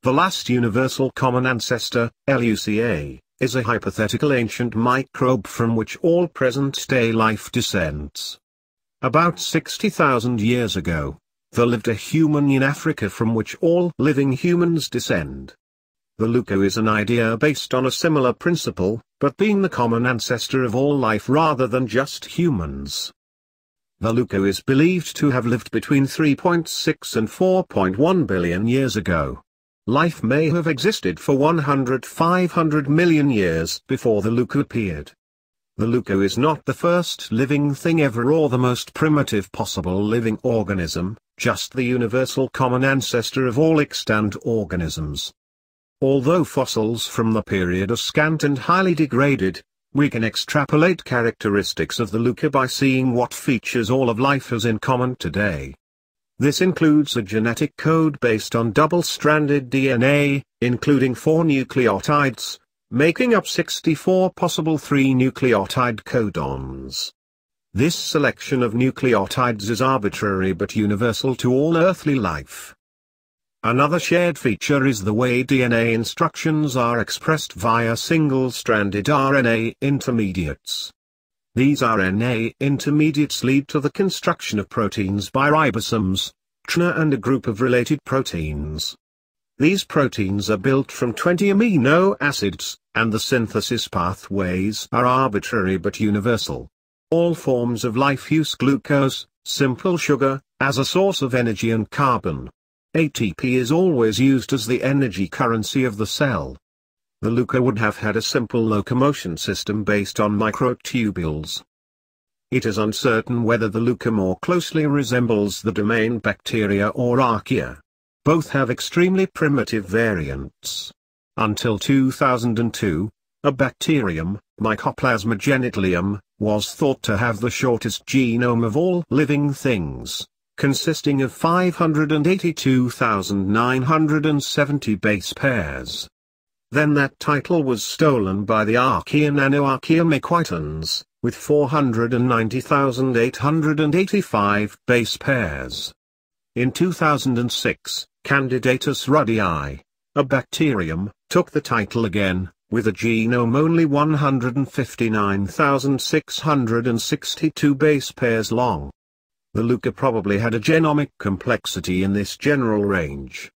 The last universal common ancestor, LUCA, is a hypothetical ancient microbe from which all present-day life descends. About 60,000 years ago, there lived a human in Africa from which all living humans descend. The Luca is an idea based on a similar principle, but being the common ancestor of all life rather than just humans. The Luca is believed to have lived between 3.6 and 4.1 billion years ago. Life may have existed for 100–500 million years before the Luca appeared. The Luca is not the first living thing ever or the most primitive possible living organism, just the universal common ancestor of all extant organisms. Although fossils from the period are scant and highly degraded, we can extrapolate characteristics of the Luca by seeing what features all of life has in common today. This includes a genetic code based on double-stranded DNA, including 4 nucleotides, making up 64 possible 3-nucleotide codons. This selection of nucleotides is arbitrary but universal to all earthly life. Another shared feature is the way DNA instructions are expressed via single-stranded RNA intermediates. These RNA intermediates lead to the construction of proteins by ribosomes, TRNA and a group of related proteins. These proteins are built from 20 amino acids, and the synthesis pathways are arbitrary but universal. All forms of life use glucose, simple sugar, as a source of energy and carbon. ATP is always used as the energy currency of the cell. The Luca would have had a simple locomotion system based on microtubules. It is uncertain whether the Luca more closely resembles the domain bacteria or archaea. Both have extremely primitive variants. Until 2002, a bacterium, Mycoplasma genitalium, was thought to have the shortest genome of all living things, consisting of 582,970 base pairs. Then that title was stolen by the Archaea Nanoarchaea Mycoitons, with 490,885 base pairs. In 2006, Candidatus ruddii, a bacterium, took the title again, with a genome only 159,662 base pairs long. The Luca probably had a genomic complexity in this general range.